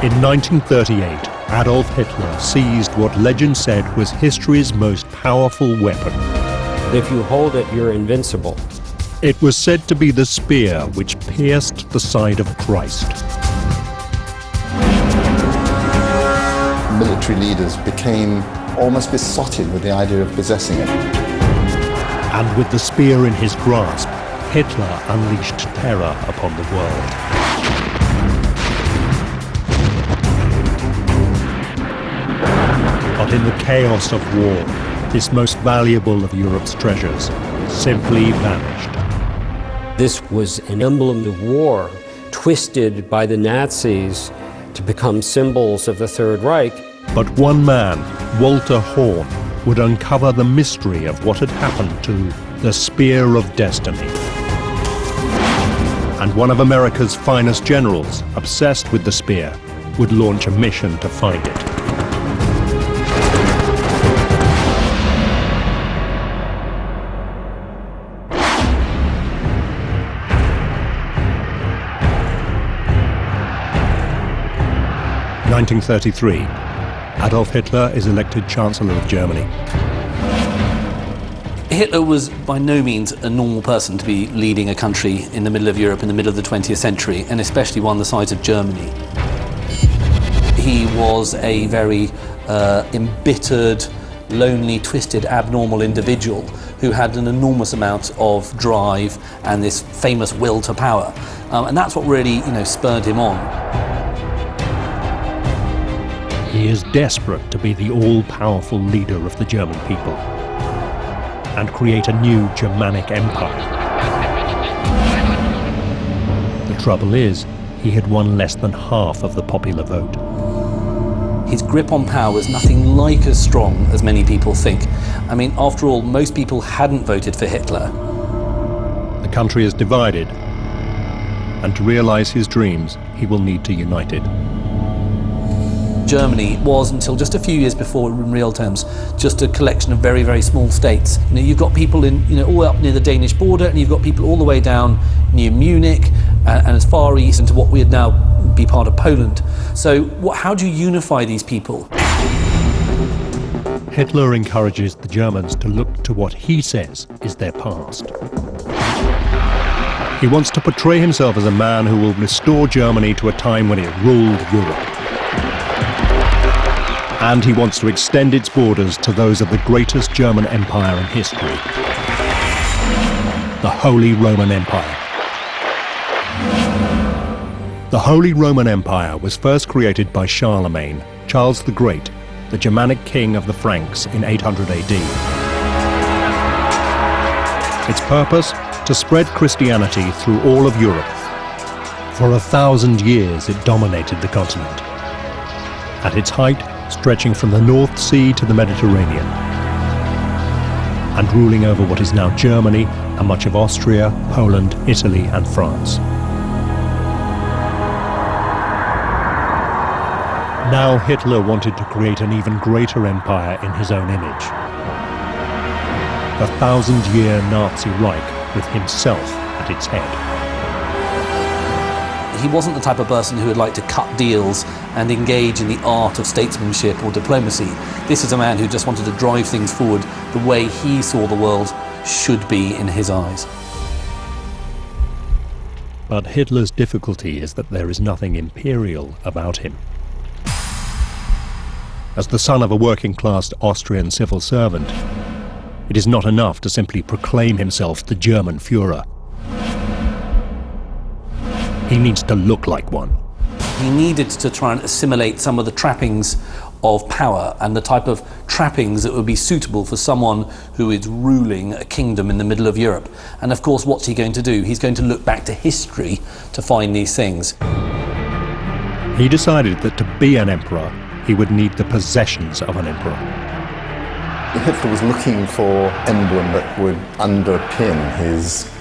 In 1938, Adolf Hitler seized what legend said was history's most powerful weapon. If you hold it, you're invincible. It was said to be the spear which pierced the side of Christ. Military leaders became almost besotted with the idea of possessing it. And with the spear in his grasp, Hitler unleashed terror upon the world. But in the chaos of war, this most valuable of Europe's treasures simply vanished. This was an emblem of war, twisted by the Nazis to become symbols of the Third Reich. But one man, Walter Horn, would uncover the mystery of what had happened to the Spear of Destiny. And one of America's finest generals, obsessed with the spear, would launch a mission to find it. In 1933, Adolf Hitler is elected Chancellor of Germany. Hitler was by no means a normal person to be leading a country in the middle of Europe in the middle of the 20th century, and especially one the size of Germany. He was a very embittered, lonely, twisted, abnormal individual who had an enormous amount of drive and this famous will to power. And that's what really, spurred him on. He is desperate to be the all-powerful leader of the German people and create a new Germanic empire. The trouble is, he had won less than half of the popular vote. His grip on power was nothing like as strong as many people think. I mean, after all, most people hadn't voted for Hitler. The country is divided, and to realize his dreams, he will need to unite it. Germany was, until just a few years before, in real terms, just a collection of very, very small states. You've got people in, all the way up near the Danish border, and you've got people all the way down near Munich and as far east into what would now be part of Poland. So how do you unify these people? Hitler encourages the Germans to look to what he says is their past. He wants to portray himself as a man who will restore Germany to a time when it ruled Europe. And he wants to extend its borders to those of the greatest German empire in history, the Holy Roman Empire. The Holy Roman Empire was first created by Charlemagne, Charles the Great, the Germanic king of the Franks in 800 AD. Its purpose? To spread Christianity through all of Europe. For 1,000 years it dominated the continent. At its height, stretching from the North Sea to the Mediterranean, and ruling over what is now Germany and much of Austria, Poland, Italy and France. Now Hitler wanted to create an even greater empire in his own image. The 1,000-year Nazi Reich with himself at its head. He wasn't the type of person who would like to cut deals and engage in the art of statesmanship or diplomacy. This is a man who just wanted to drive things forward the way he saw the world should be in his eyes. But Hitler's difficulty is that there is nothing imperial about him. As the son of a working-class Austrian civil servant, it is not enough to simply proclaim himself the German Führer. He needs to look like one. He needed to try and assimilate some of the trappings of power and the type of trappings that would be suitable for someone who is ruling a kingdom in the middle of Europe. And of course, what's he going to do? He's going to look back to history to find these things. He decided that to be an emperor, he would need the possessions of an emperor. Hitler was looking for an emblem that would underpin his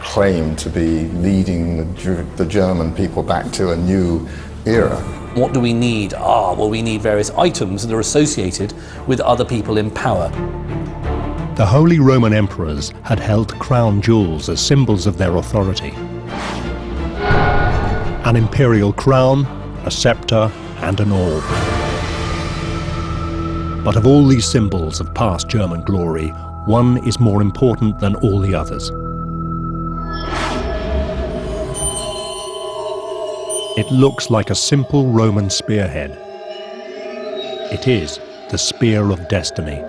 claim to be leading the German people back to a new era. What do we need? Well, we need various items that are associated with other people in power. The Holy Roman emperors had held crown jewels as symbols of their authority. An imperial crown, a scepter, and an orb. But of all these symbols of past German glory, one is more important than all the others. It looks like a simple Roman spearhead. It is the Spear of Destiny.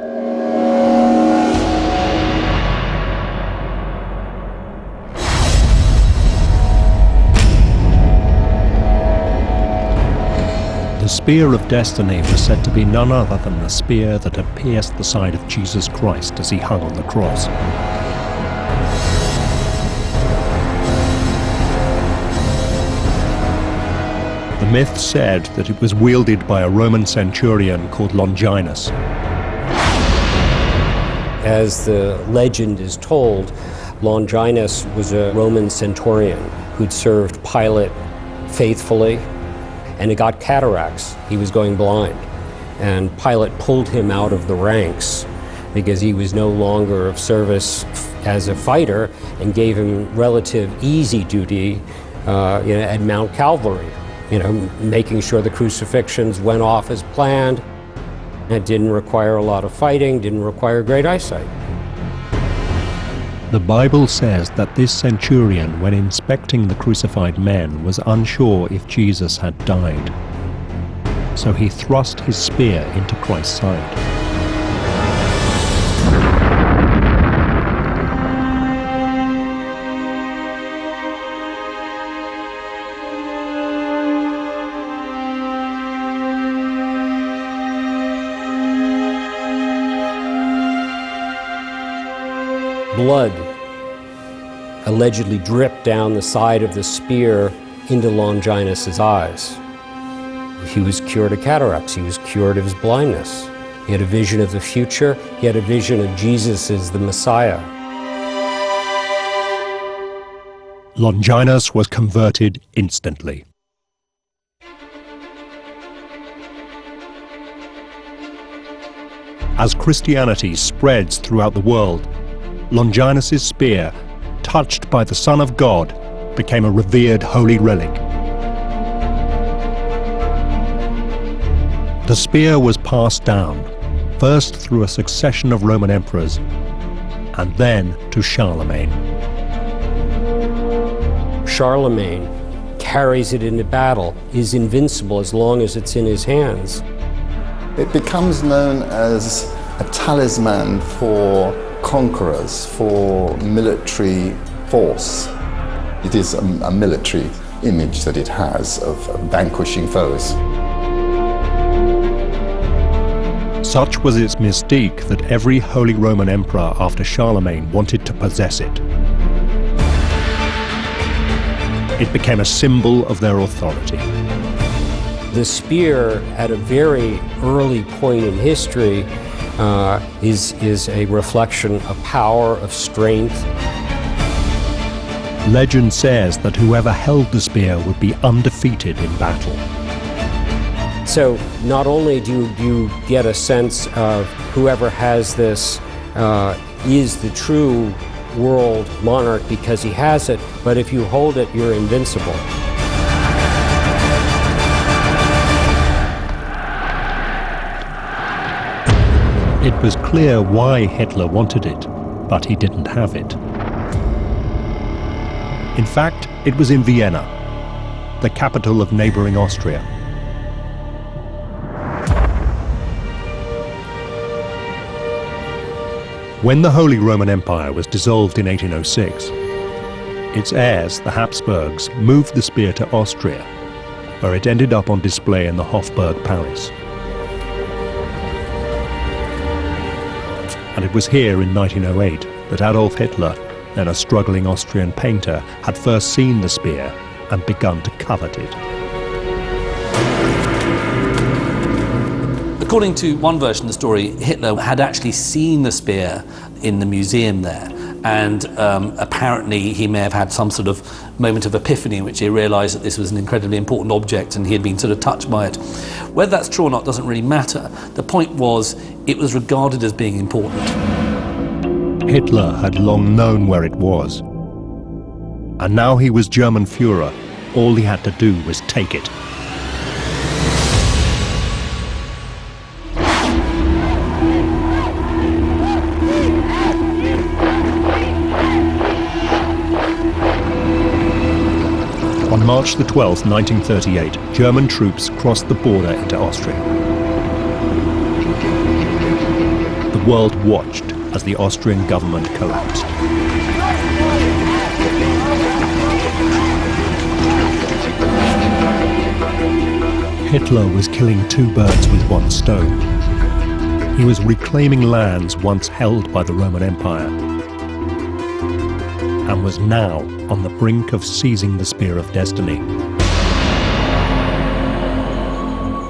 The Spear of Destiny was said to be none other than the spear that had pierced the side of Jesus Christ as he hung on the cross. The myth said that it was wielded by a Roman centurion called Longinus. As the legend is told, Longinus was a Roman centurion who'd served Pilate faithfully, and he got cataracts. He was going blind. And Pilate pulled him out of the ranks because he was no longer of service as a fighter, and gave him relative easy duty at Mount Calvary, making sure the crucifixions went off as planned. It didn't require a lot of fighting, didn't require great eyesight. The Bible says that this centurion, when inspecting the crucified men, was unsure if Jesus had died. So he thrust his spear into Christ's side. Blood allegedly dripped down the side of the spear into Longinus's eyes. He was cured of cataracts. He was cured of his blindness. He had a vision of the future. He had a vision of Jesus as the Messiah. Longinus was converted instantly. As Christianity spreads throughout the world, Longinus's spear, touched by the Son of God, became a revered holy relic. The spear was passed down, first through a succession of Roman emperors, and then to Charlemagne. Charlemagne carries it into battle, is invincible as long as it's in his hands. It becomes known as a talisman for conquerors, for military force. It is a military image that it has of vanquishing foes. Such was its mystique that every Holy Roman Emperor after Charlemagne wanted to possess it. It became a symbol of their authority. The spear, at a very early point in history, is a reflection of power, of strength. Legend says that whoever held the spear would be undefeated in battle. So not only do you get a sense of whoever has this is the true world monarch because he has it, but if you hold it, you're invincible. It was clear why Hitler wanted it, but he didn't have it. In fact, it was in Vienna, the capital of neighboring Austria. When the Holy Roman Empire was dissolved in 1806, its heirs, the Habsburgs, moved the spear to Austria, where it ended up on display in the Hofburg Palace. And it was here in 1908 that Adolf Hitler, then a struggling Austrian painter, had first seen the spear and begun to covet it. According to one version of the story, Hitler had actually seen the spear in the museum there, and apparently he may have had some sort of moment of epiphany in which he realised that this was an incredibly important object and he had been sort of touched by it. Whether that's true or not doesn't really matter. The point was, it was regarded as being important. Hitler had long known where it was. And now he was German Führer. All he had to do was take it. On March the 12th, 1938, German troops crossed the border into Austria. The world watched as the Austrian government collapsed. Hitler was killing two birds with one stone. He was reclaiming lands once held by the Roman Empire, and was now on the brink of seizing the Spear of Destiny. You've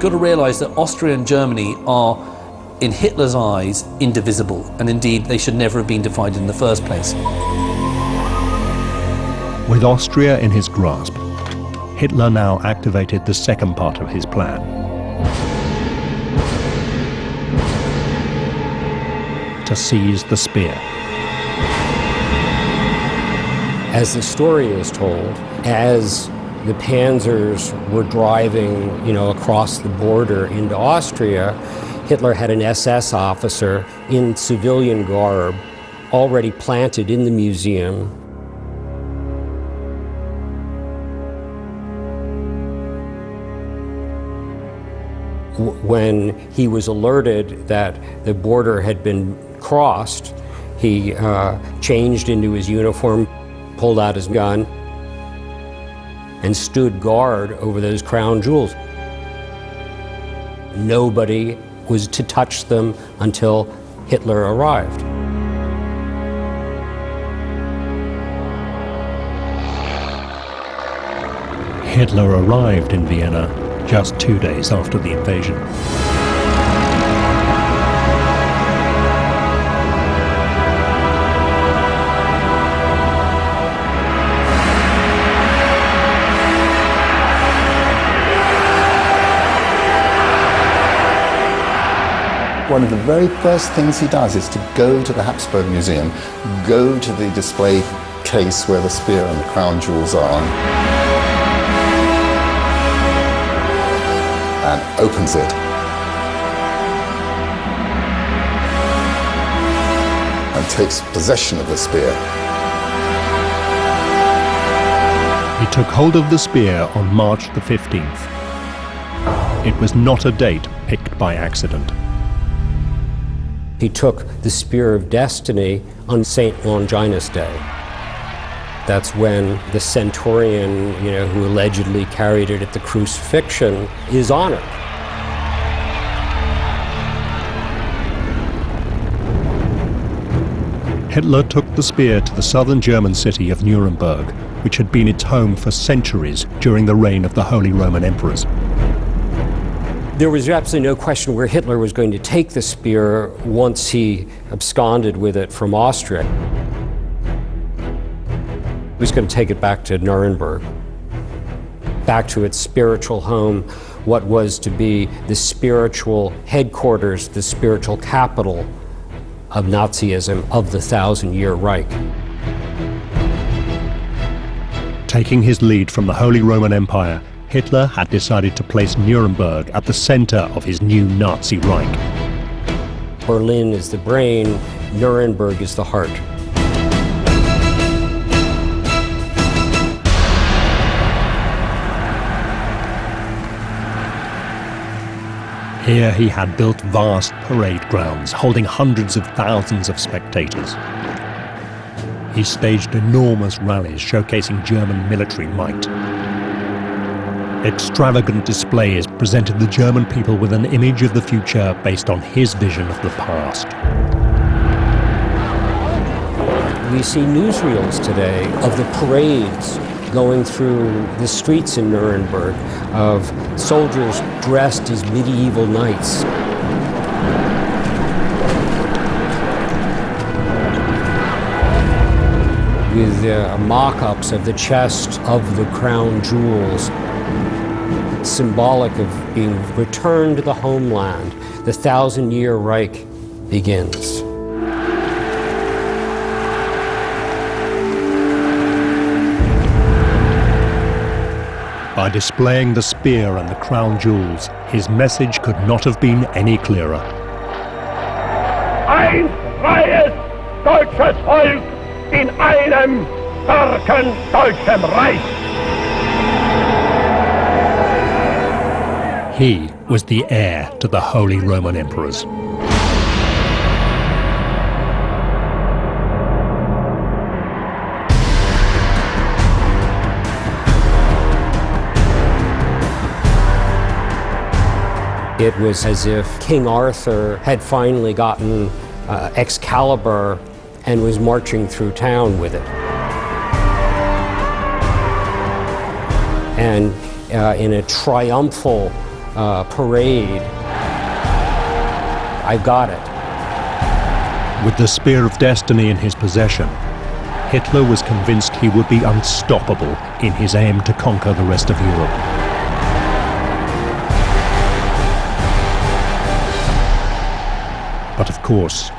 got to realise that Austria and Germany are, in Hitler's eyes, indivisible, and indeed they should never have been divided in the first place. With Austria in his grasp, Hitler now activated the second part of his plan. To seize the spear. As the story is told, as the panzers were driving, across the border into Austria, Hitler had an SS officer in civilian garb already planted in the museum. When he was alerted that the border had been crossed, he changed into his uniform, pulled out his gun, and stood guard over those crown jewels. Nobody was to touch them until Hitler arrived. Hitler arrived in Vienna just 2 days after the invasion. One of the very first things he does is to go to the Habsburg Museum, go to the display case where the spear and the crown jewels are, and opens it. And takes possession of the spear. He took hold of the spear on March the 15th. It was not a date picked by accident. He took the Spear of Destiny on St. Longinus Day. That's when the centurion, who allegedly carried it at the crucifixion, is honored. Hitler took the spear to the southern German city of Nuremberg, which had been its home for centuries during the reign of the Holy Roman Emperors. There was absolutely no question where Hitler was going to take the spear once he absconded with it from Austria. He was going to take it back to Nuremberg, back to its spiritual home, what was to be the spiritual headquarters, the spiritual capital of Nazism, of the 1,000-year Reich. Taking his lead from the Holy Roman Empire, Hitler had decided to place Nuremberg at the center of his new Nazi Reich. Berlin is the brain, Nuremberg is the heart. Here he had built vast parade grounds holding hundreds of thousands of spectators. He staged enormous rallies showcasing German military might. Extravagant displays presented the German people with an image of the future based on his vision of the past. We see newsreels today of the parades going through the streets in Nuremberg, of soldiers dressed as medieval knights. with mock-ups of the chest of the crown jewels, symbolic of being returned to the homeland. The 1,000-year Reich begins. By displaying the spear and the crown jewels, his message could not have been any clearer. Ein freies deutsches Volk in einem starken deutschen Reich. He was the heir to the Holy Roman Emperors. It was as if King Arthur had finally gotten Excalibur and was marching through town with it. And in a triumphal parade, I got it. With the Spear of Destiny in his possession, Hitler was convinced he would be unstoppable in his aim to conquer the rest of Europe. But of course,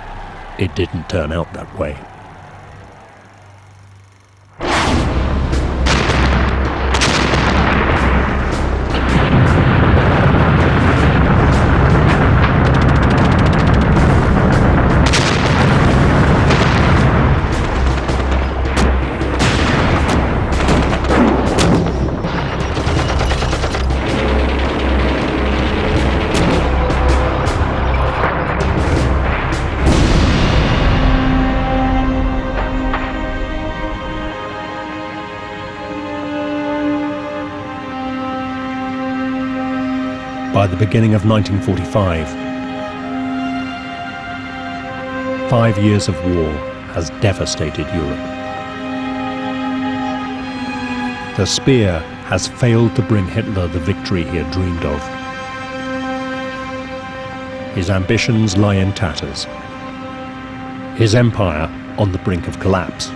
it didn't turn out that way. By the beginning of 1945, 5 years of war has devastated Europe. The spear has failed to bring Hitler the victory he had dreamed of. His ambitions lie in tatters. His empire on the brink of collapse.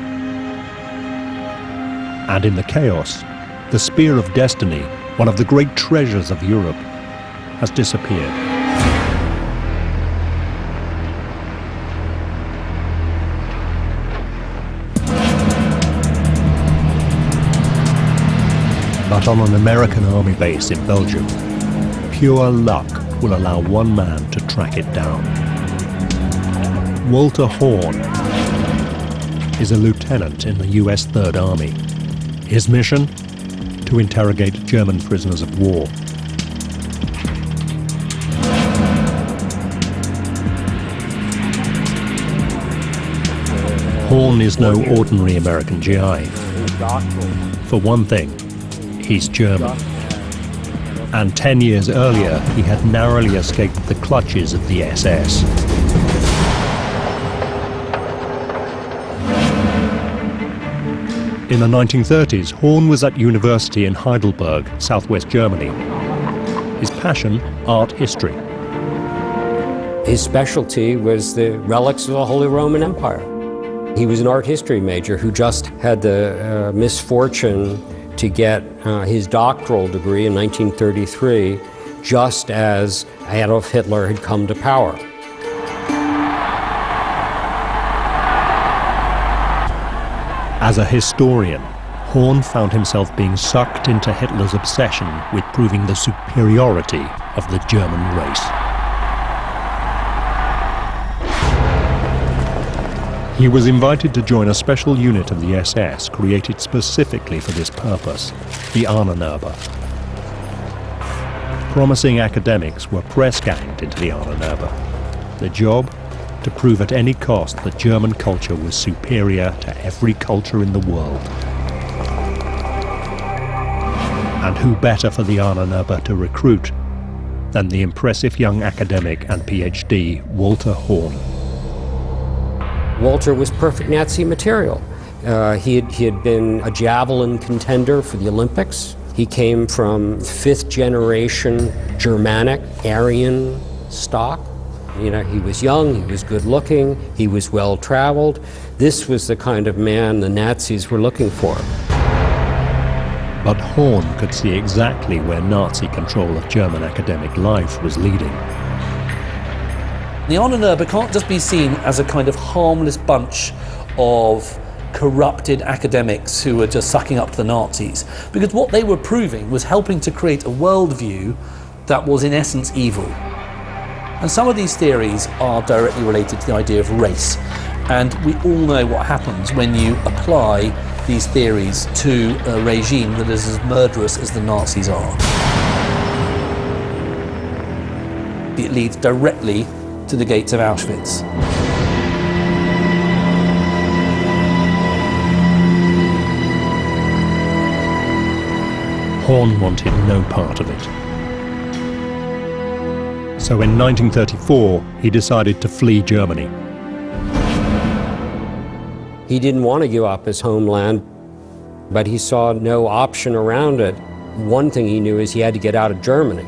And in the chaos, the Spear of Destiny, one of the great treasures of Europe, has disappeared. But on an American army base in Belgium, pure luck will allow one man to track it down. Walter Horn is a lieutenant in the US Third Army. His mission? To interrogate German prisoners of war. Horn is no ordinary American GI. For one thing, he's German. And 10 years earlier, he had narrowly escaped the clutches of the SS. In the 1930s, Horn was at university in Heidelberg, southwest Germany. His passion, art history. His specialty was the relics of the Holy Roman Empire. He was an art history major who just had the misfortune to get his doctoral degree in 1933, just as Adolf Hitler had come to power. As a historian, Horn found himself being sucked into Hitler's obsession with proving the superiority of the German race. He was invited to join a special unit of the SS created specifically for this purpose, the Ahnenerbe. Promising academics were press-ganged into the Ahnenerbe. The job? To prove at any cost that German culture was superior to every culture in the world. And who better for the Ahnenerbe to recruit than the impressive young academic and PhD Walter Horn. Walter was perfect Nazi material. He had been a javelin contender for the Olympics. He came from fifth-generation Germanic, Aryan stock. You know, he was young, he was good looking, he was well traveled. This was the kind of man the Nazis were looking for. But Horn could see exactly where Nazi control of German academic life was leading. The Ahnenerbe can't just be seen as a kind of harmless bunch of corrupted academics who were just sucking up to the Nazis, because what they were proving was helping to create a worldview that was in essence evil. And some of these theories are directly related to the idea of race, and we all know what happens when you apply these theories to a regime that is as murderous as the Nazis are. It leads directly to the gates of Auschwitz. Horn wanted no part of it. So in 1934, he decided to flee Germany. He didn't want to give up his homeland, but he saw no option around it. One thing he knew is he had to get out of Germany.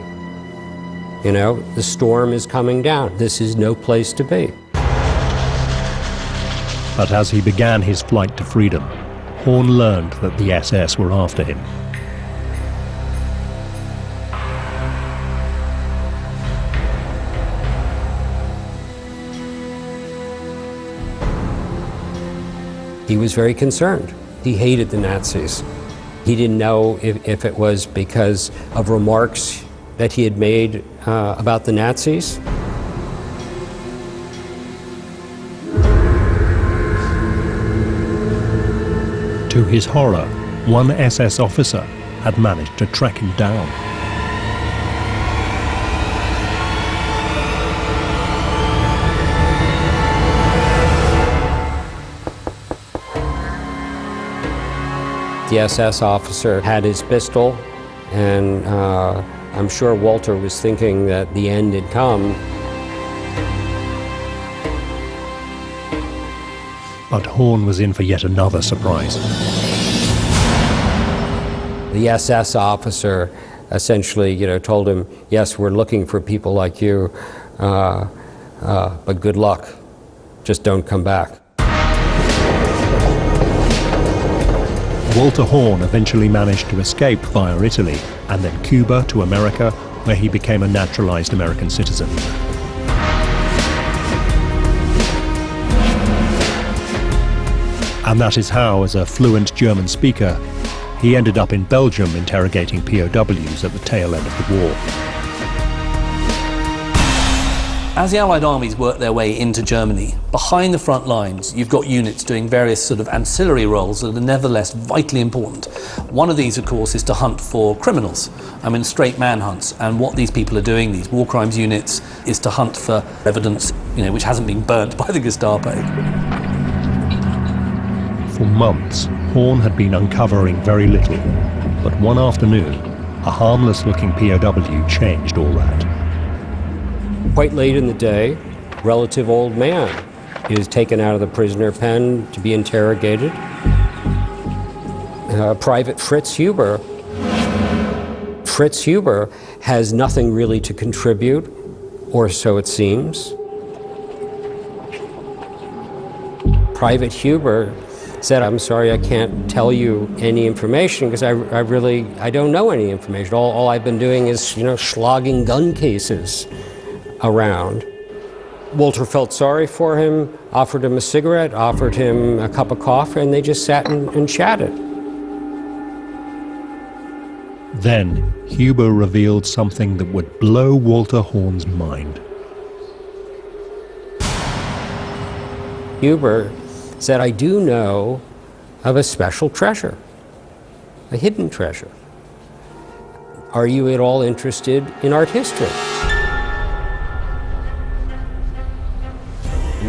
You know, the storm is coming down. This is no place to be. But as he began his flight to freedom, Horn learned that the SS were after him. He was very concerned. He hated the Nazis. He didn't know if it was because of remarks that he had made about the Nazis. To his horror, one SS officer had managed to track him down. The SS officer had his pistol, and I'm sure Walter was thinking that the end had come. But Horn was in for yet another surprise. The SS officer essentially, told him, yes, we're looking for people like you, but good luck. Just don't come back. Walter Horn eventually managed to escape via Italy and then Cuba to America, where he became a naturalized American citizen. And that is how, as a fluent German speaker, he ended up in Belgium interrogating POWs at the tail end of the war. As the Allied armies worked their way into Germany, behind the front lines, you've got units doing various sort of ancillary roles that are nevertheless vitally important. One of these, of course, is to hunt for criminals. I mean, straight manhunts. And what these people are doing, these war crimes units, is to hunt for evidence, which hasn't been burnt by the Gestapo. For months, Horn had been uncovering very little. But one afternoon, a harmless-looking POW changed all that. Quite late in the day, a relative old man is taken out of the prisoner pen to be interrogated. Private Fritz Huber. Fritz Huber has nothing really to contribute, or so it seems. Private Huber said, I'm sorry, I can't tell you any information because I don't know any information. All I've been doing is, slogging gun cases around. Walter felt sorry for him, offered him a cigarette, offered him a cup of coffee, and they just sat and chatted. Then, Huber revealed something that would blow Walter Horn's mind. Huber said, I do know of a special treasure, a hidden treasure. Are you at all interested in art history?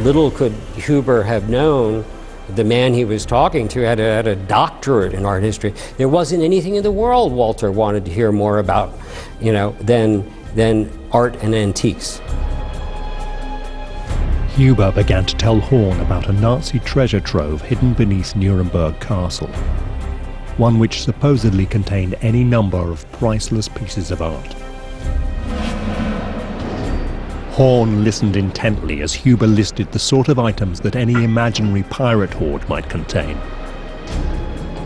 Little could Huber have known the man he was talking to had a doctorate in art history. There wasn't anything in the world Walter wanted to hear more about, than art and antiques. Huber began to tell Horn about a Nazi treasure trove hidden beneath Nuremberg Castle, one which supposedly contained any number of priceless pieces of art. Horn listened intently as Huber listed the sort of items that any imaginary pirate hoard might contain.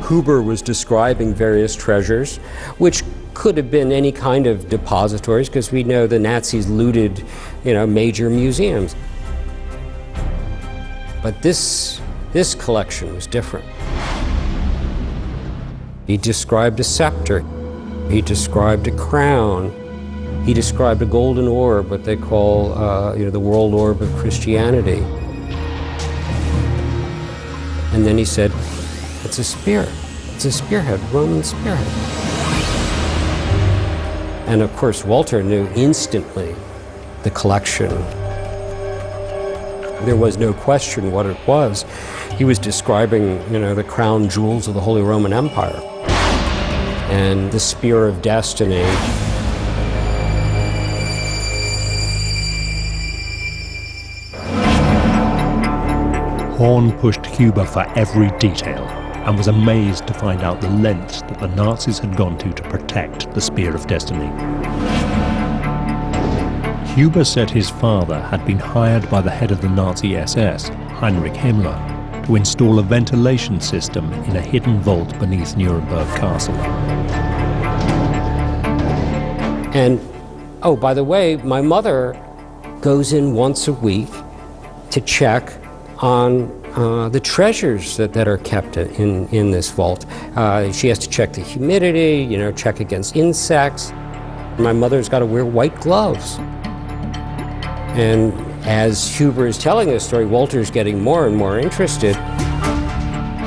Huber was describing various treasures, which could have been any kind of depositories, because we know the Nazis looted, major museums. But this collection was different. He described a scepter. He described a crown. He described a golden orb, what they call, the world orb of Christianity. And then he said, it's a spear. It's a spearhead, Roman spearhead. And of course, Walter knew instantly the collection. There was no question what it was. He was describing, the crown jewels of the Holy Roman Empire and the spear of destiny. Horn pushed Huber for every detail and was amazed to find out the lengths that the Nazis had gone to protect the Spear of Destiny. Huber said his father had been hired by the head of the Nazi SS, Heinrich Himmler, to install a ventilation system in a hidden vault beneath Nuremberg Castle. And, oh, by the way, my mother goes in once a week to check on the treasures that are kept in this vault. She has to check the humidity, check against insects. My mother's got to wear white gloves. And as Huber is telling this story, Walter's getting more and more interested.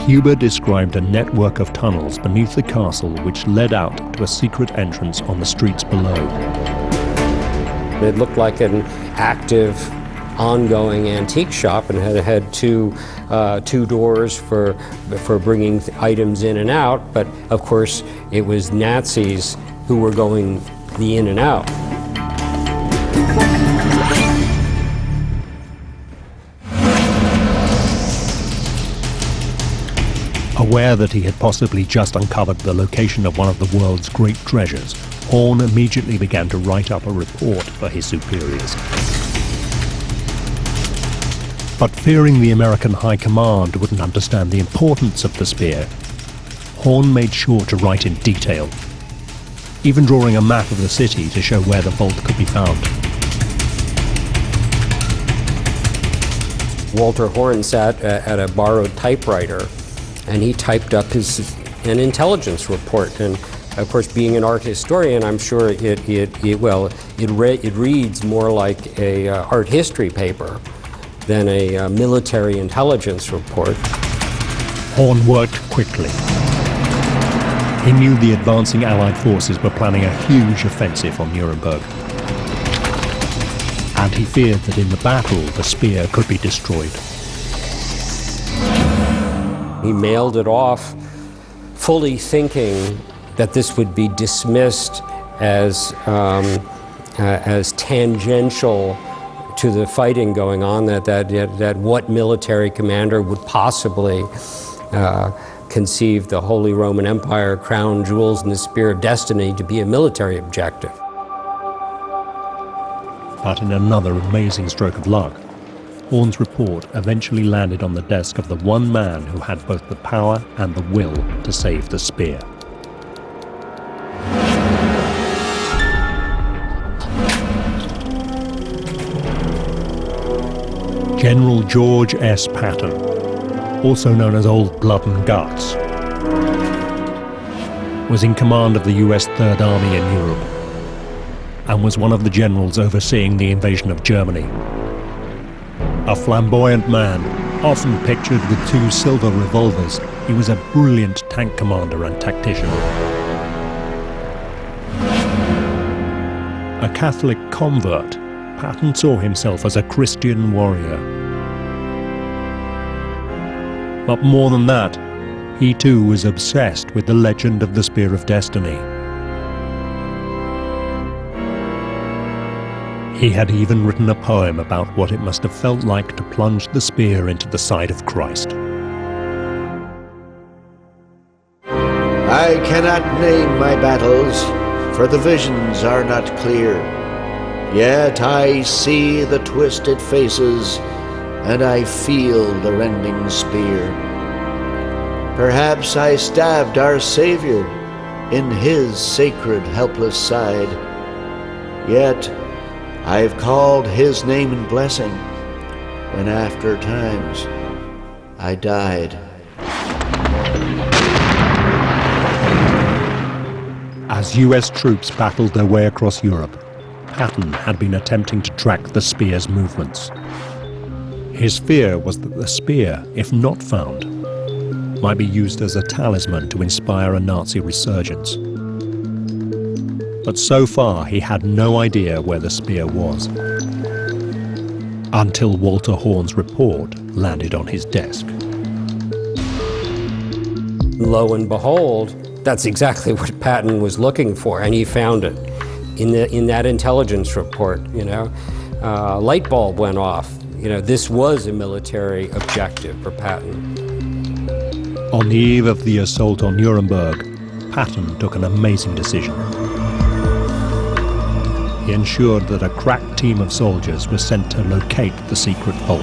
Huber described a network of tunnels beneath the castle which led out to a secret entrance on the streets below. It looked like an active, ongoing antique shop and had two doors for bringing items in and out, but of course it was Nazis who were going the in and out. Aware that he had possibly just uncovered the location of one of the world's great treasures, Horn immediately began to write up a report for his superiors. But fearing the American High Command wouldn't understand the importance of the spear, Horn made sure to write in detail, even drawing a map of the city to show where the vault could be found. Walter Horn sat at a borrowed typewriter, and he typed up an intelligence report. And of course, being an art historian, I'm sure it reads more like a art history paper than a military intelligence report. Horn worked quickly. He knew the advancing Allied forces were planning a huge offensive on Nuremberg. And he feared that in the battle, the spear could be destroyed. He mailed it off, fully thinking that this would be dismissed as tangential to the fighting going on, that what military commander would possibly conceive the Holy Roman Empire, crown jewels, and the Spear of Destiny to be a military objective. But in another amazing stroke of luck, Horn's report eventually landed on the desk of the one man who had both the power and the will to save the spear. General George S. Patton, also known as Old Blood and Guts, was in command of the US Third Army in Europe and was one of the generals overseeing the invasion of Germany. A flamboyant man, often pictured with two silver revolvers, he was a brilliant tank commander and tactician. A Catholic convert, Patton saw himself as a Christian warrior. But more than that, he too was obsessed with the legend of the Spear of Destiny. He had even written a poem about what it must have felt like to plunge the spear into the side of Christ. I cannot name my battles, for the visions are not clear. Yet I see the twisted faces, and I feel the rending spear. Perhaps I stabbed our Savior in his sacred helpless side. Yet I've called his name in blessing when after times I died. As US troops battled their way across Europe, Patton had been attempting to track the spear's movements. His fear was that the spear, if not found, might be used as a talisman to inspire a Nazi resurgence. But so far he had no idea where the spear was, until Walter Horn's report landed on his desk. Lo and behold, that's exactly what Patton was looking for, and he found it in that intelligence report. Light bulb went off. This was a military objective for Patton. On the eve of the assault on Nuremberg, Patton took an amazing decision. He ensured that a crack team of soldiers was sent to locate the secret vault.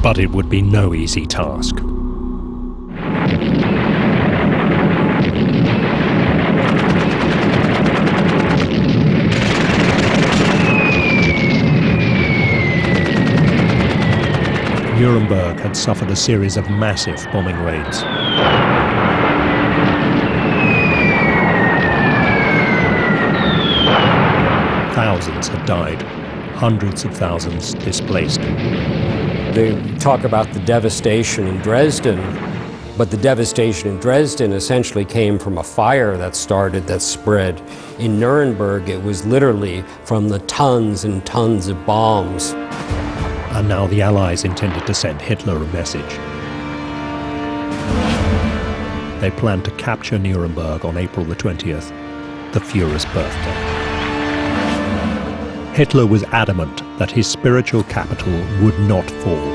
But it would be no easy task. Nuremberg had suffered a series of massive bombing raids. Thousands had died, hundreds of thousands displaced. They talk about the devastation in Dresden, but the devastation in Dresden essentially came from a fire that spread. In Nuremberg, it was literally from the tons and tons of bombs. And now the Allies intended to send Hitler a message. They planned to capture Nuremberg on April the 20th, the Führer's birthday. Hitler was adamant that his spiritual capital would not fall.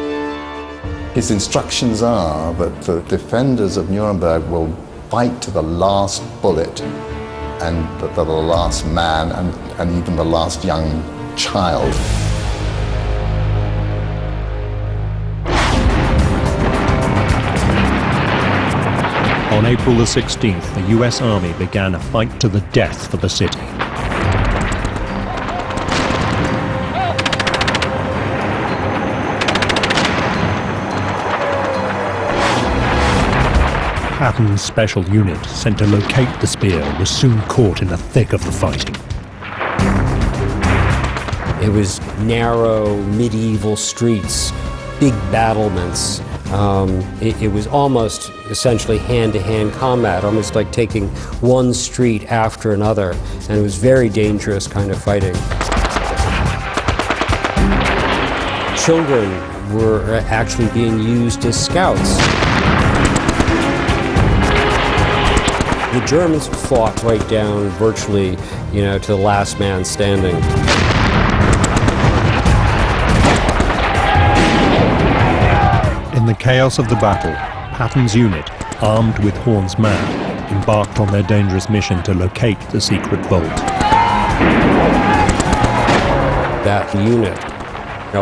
His instructions are that the defenders of Nuremberg will fight to the last bullet, and the last man, and even the last young child. On April the 16th, the US Army began a fight to the death for the city. Patton's special unit, sent to locate the spear, was soon caught in the thick of the fighting. It was narrow, medieval streets, big battlements. It was almost essentially hand-to-hand combat, almost like taking one street after another, and it was very dangerous kind of fighting. Children were actually being used as scouts. The Germans fought right down virtually, to the last man standing. In the chaos of the battle, Patton's unit, armed with Horn's map, embarked on their dangerous mission to locate the secret vault. That unit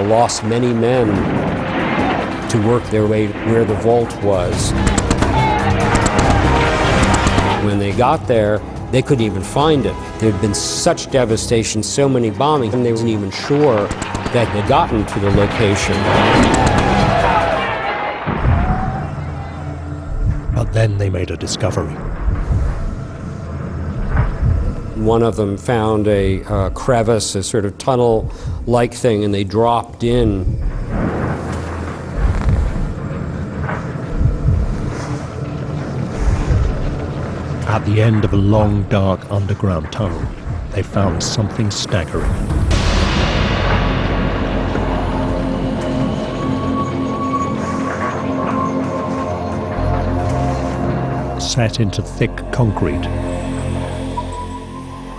lost many men to work their way where the vault was. When they got there, they couldn't even find it. There had been such devastation, so many bombings, and they weren't even sure that they'd gotten to the location. But then they made a discovery. One of them found a crevice, a sort of tunnel-like thing, and they dropped in. At the end of a long, dark underground tunnel, they found something staggering. Set into thick concrete,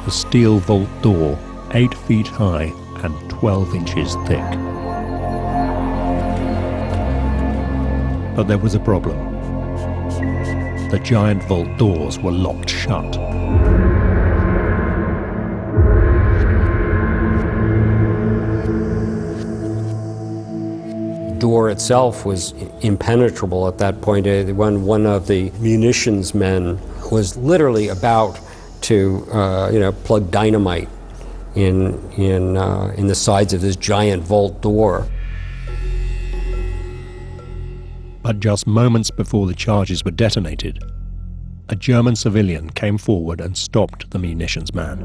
a steel vault door 8 feet high and 12 inches thick. But there was a problem. The giant vault doors were locked shut. door itself was impenetrable at that point. When one of the munitions men was literally about to, plug dynamite in the sides of this giant vault door. But just moments before the charges were detonated, a German civilian came forward and stopped the munitions man.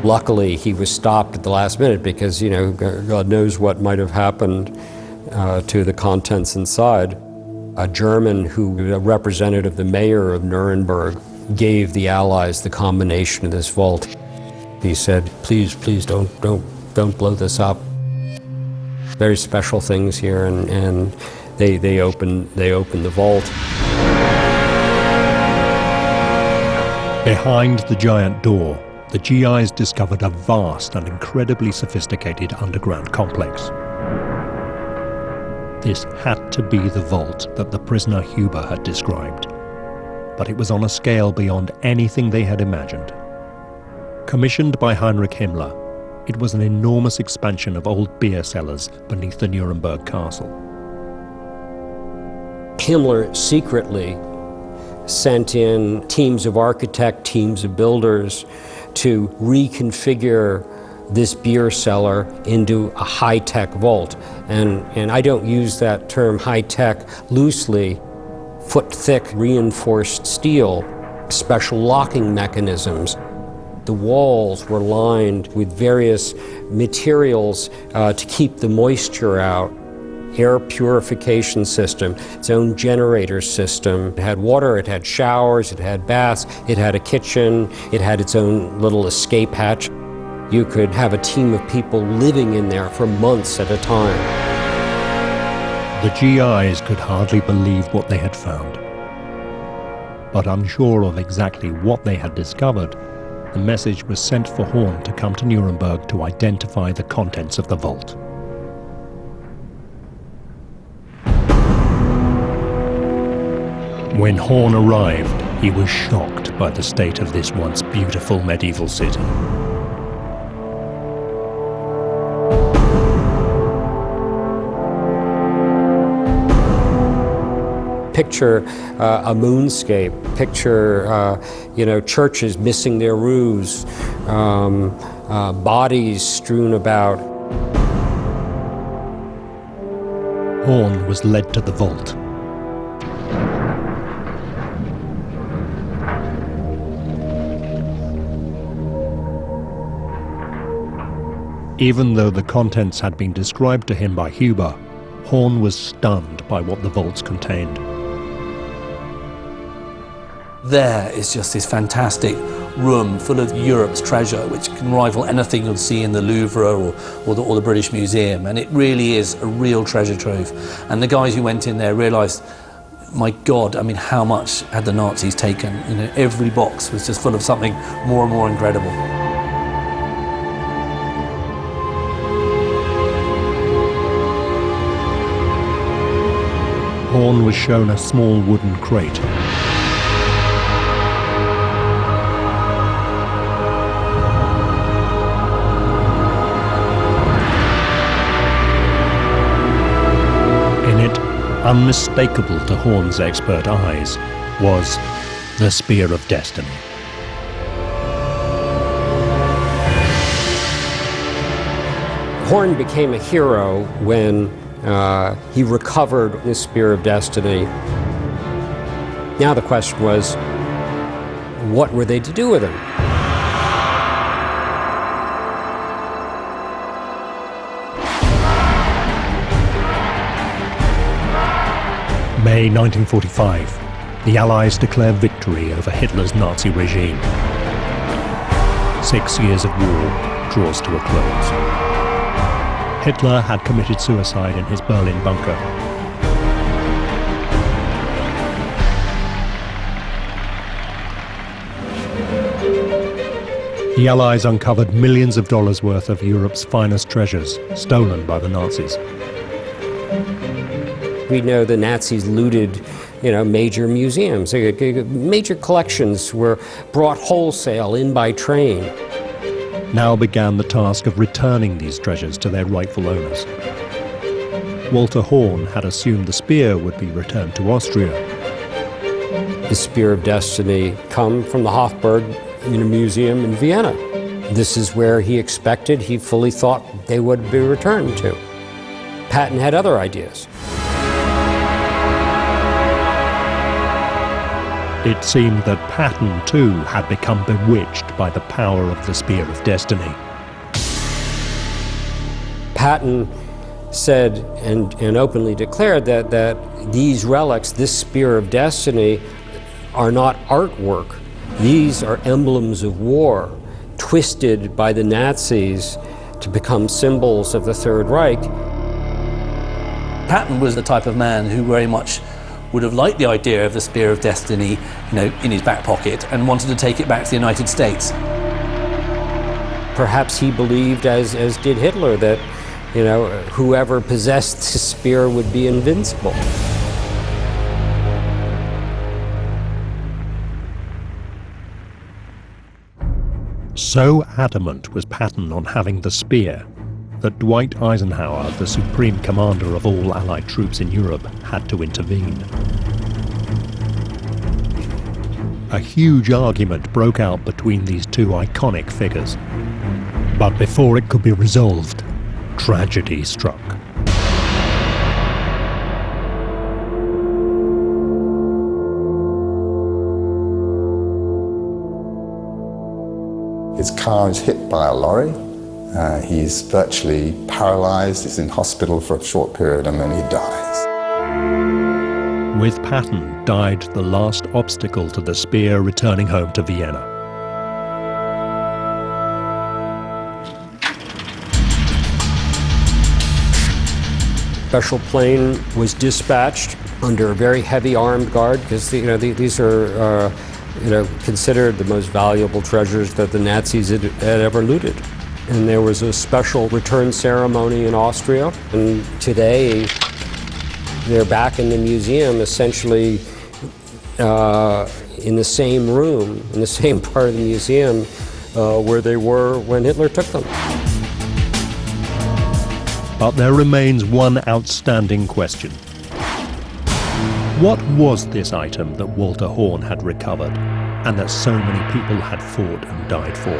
Luckily, he was stopped at the last minute because, God knows what might have happened to the contents inside. A German a representative, the mayor of Nuremberg, gave the Allies the combination of this vault. He said, please don't blow this up. Very special things here, and they opened the vault. Behind the giant door, the GIs discovered a vast and incredibly sophisticated underground complex. This had to be the vault that the prisoner Huber had described, but it was on a scale beyond anything they had imagined. Commissioned by Heinrich Himmler, it was an enormous expansion of old beer cellars beneath the Nuremberg castle. Himmler secretly sent in teams of architects, teams of builders to reconfigure this beer cellar into a high-tech vault. And I don't use that term high-tech loosely. Foot-thick reinforced steel, special locking mechanisms. The walls were lined with various materials to keep the moisture out. Air purification system, its own generator system. It had water, it had showers, it had baths, it had a kitchen, it had its own little escape hatch. You could have a team of people living in there for months at a time. The GIs could hardly believe what they had found. But unsure of exactly what they had discovered, the message was sent for Horn to come to Nuremberg to identify the contents of the vault. When Horn arrived, he was shocked by the state of this once beautiful medieval city. Picture a moonscape, picture churches missing their roofs, bodies strewn about. Horn was led to the vault. Even though the contents had been described to him by Huber, Horn was stunned by what the vaults contained. There is just this fantastic room full of Europe's treasure, which can rival anything you'll see in the Louvre or the British Museum, and it really is a real treasure trove. And the guys who went in there realised, my God, I mean, how much had the Nazis taken? Every box was just full of something more and more incredible. Horn was shown a small wooden crate. In it, unmistakable to Horn's expert eyes, was the Spear of Destiny. Horn became a hero when he recovered the Spear of Destiny. Now the question was, what were they to do with him? May 1945, the Allies declare victory over Hitler's Nazi regime. 6 years of war draws to a close. Hitler had committed suicide in his Berlin bunker. The Allies uncovered millions of dollars worth of Europe's finest treasures, stolen by the Nazis. We know the Nazis looted, major museums. Major collections were brought wholesale in by train. Now began the task of returning these treasures to their rightful owners. Walter Horn had assumed the spear would be returned to Austria. The Spear of Destiny come from the Hofburg in a museum in Vienna. This is where he fully thought they would be returned to. Patton had other ideas. It seemed that Patton, too, had become bewitched by the power of the Spear of Destiny. Patton said and openly declared that these relics, this Spear of Destiny, are not artwork. These are emblems of war, twisted by the Nazis to become symbols of the Third Reich. Patton was the type of man who very much would have liked the idea of the Spear of Destiny, in his back pocket and wanted to take it back to the United States. Perhaps he believed, as did Hitler, that whoever possessed the spear would be invincible. So adamant was Patton on having the spear that Dwight Eisenhower, the supreme commander of all Allied troops in Europe, had to intervene. A huge argument broke out between these two iconic figures. But before it could be resolved, tragedy struck. His car is hit by a lorry. He's virtually paralyzed. He's in hospital for a short period and then he dies. With Patton died the last obstacle to the spear returning home to Vienna. Special plane was dispatched under a very heavy armed guard because these are considered the most valuable treasures that the Nazis had ever looted. And there was a special return ceremony in Austria, and today they're back in the museum, essentially in the same room, in the same part of the museum where they were when Hitler took them. But there remains one outstanding question. What was this item that Walter Horn had recovered, and that so many people had fought and died for?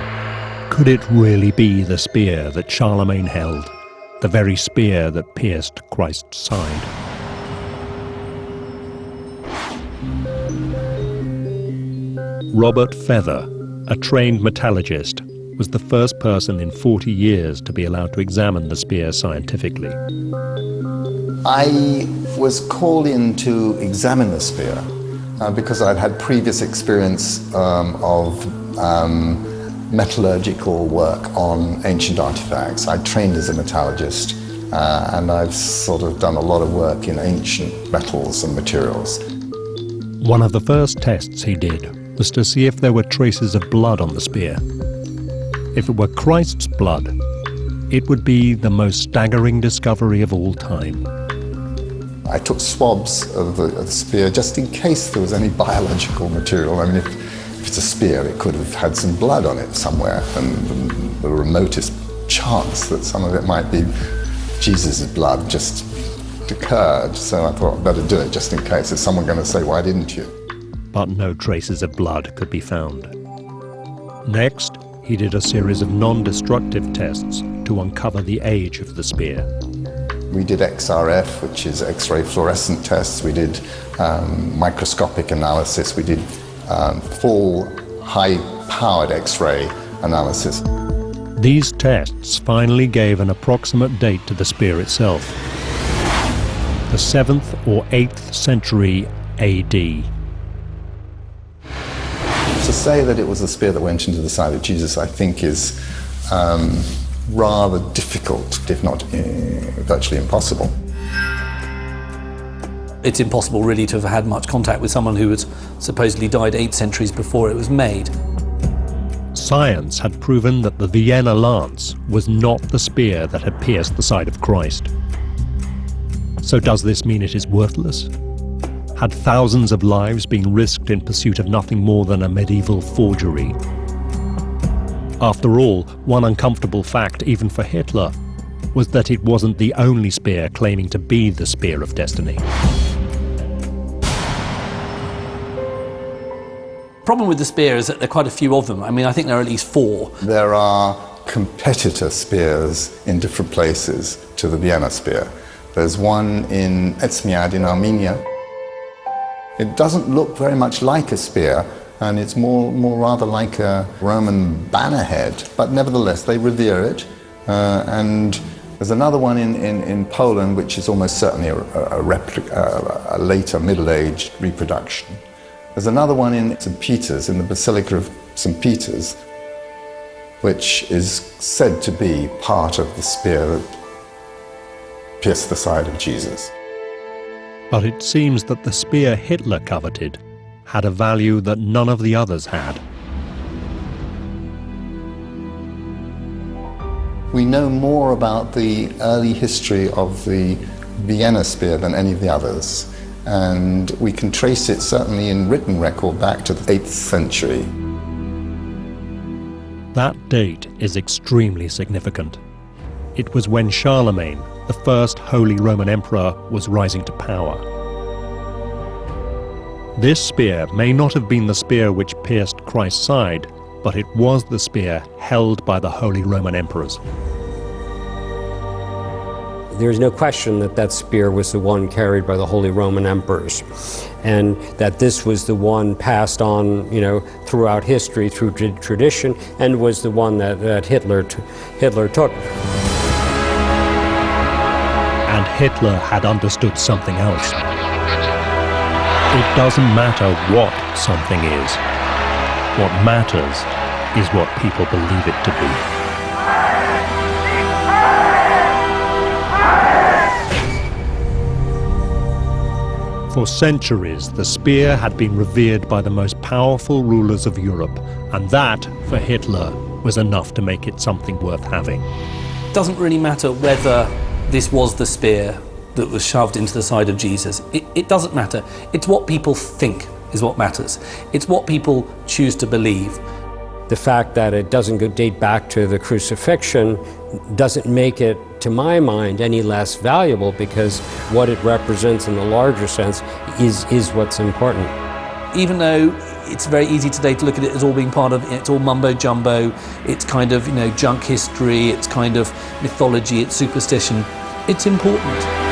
Could it really be the spear that Charlemagne held, the very spear that pierced Christ's side? Robert Feather, a trained metallurgist, was the first person in 40 years to be allowed to examine the spear scientifically. I was called in to examine the spear because I'd had previous experience of metallurgical work on ancient artifacts. I trained as a metallurgist and I've sort of done a lot of work in ancient metals and materials. One of the first tests he did was to see if there were traces of blood on the spear. If it were Christ's blood, it would be the most staggering discovery of all time. I took swabs of the spear just in case there was any biological material. I mean, if it's a spear, it could have had some blood on it somewhere, and the remotest chance that some of it might be Jesus' blood just occurred. So I thought I'd better do it just in case. Is someone going to say, why didn't you? But no traces of blood could be found. Next, he did a series of non-destructive tests to uncover the age of the spear. We did XRF, which is X-ray fluorescent tests. We did microscopic analysis. We did full high-powered X-ray analysis. These tests finally gave an approximate date to the spear itself, the 7th or 8th century AD. To say that it was the spear that went into the side of Jesus, I think, is rather difficult, if not virtually impossible. It's impossible really to have had much contact with someone who had supposedly died 8 centuries before it was made. Science had proven that the Vienna lance was not the spear that had pierced the side of Christ. So does this mean it is worthless? Had thousands of lives been risked in pursuit of nothing more than a medieval forgery? After all, one uncomfortable fact, even for Hitler, was that it wasn't the only spear claiming to be the spear of destiny. Problem with the spear is that there are quite a few of them. I mean, I think there are at least 4. There are competitor spears in different places to the Vienna spear. There's one in Etchmiad in Armenia. It doesn't look very much like a spear, and it's more rather like a Roman bannerhead, but nevertheless they revere it. And there's another one in Poland, which is almost certainly a replica, a later middle-aged reproduction. There's another one in St. Peter's, in the Basilica of St. Peter's, which is said to be part of the spear that pierced the side of Jesus. But it seems that the spear Hitler coveted had a value that none of the others had. We know more about the early history of the Vienna spear than any of the others, and we can trace it certainly in written record back to the 8th century. That date is extremely significant. It was when Charlemagne, the first Holy Roman Emperor, was rising to power. This spear may not have been the spear which pierced Christ's side, but it was the spear held by the Holy Roman Emperors. There's no question that that spear was the one carried by the Holy Roman Emperors, and that this was the one passed on, throughout history, through tradition, and was the one that Hitler took. And Hitler had understood something else. It doesn't matter what something is. What matters is what people believe it to be. For centuries, the spear had been revered by the most powerful rulers of Europe, and that, for Hitler, was enough to make it something worth having. It doesn't really matter whether this was the spear that was shoved into the side of Jesus. It doesn't matter. It's what people think is what matters. It's what people choose to believe. The fact that it doesn't date back to the crucifixion doesn't make it, to my mind, any less valuable, because what it represents in the larger sense is what's important. Even though it's very easy today to look at it as all being part of, it's all mumbo jumbo, it's kind of, junk history, it's kind of mythology, it's superstition, it's important.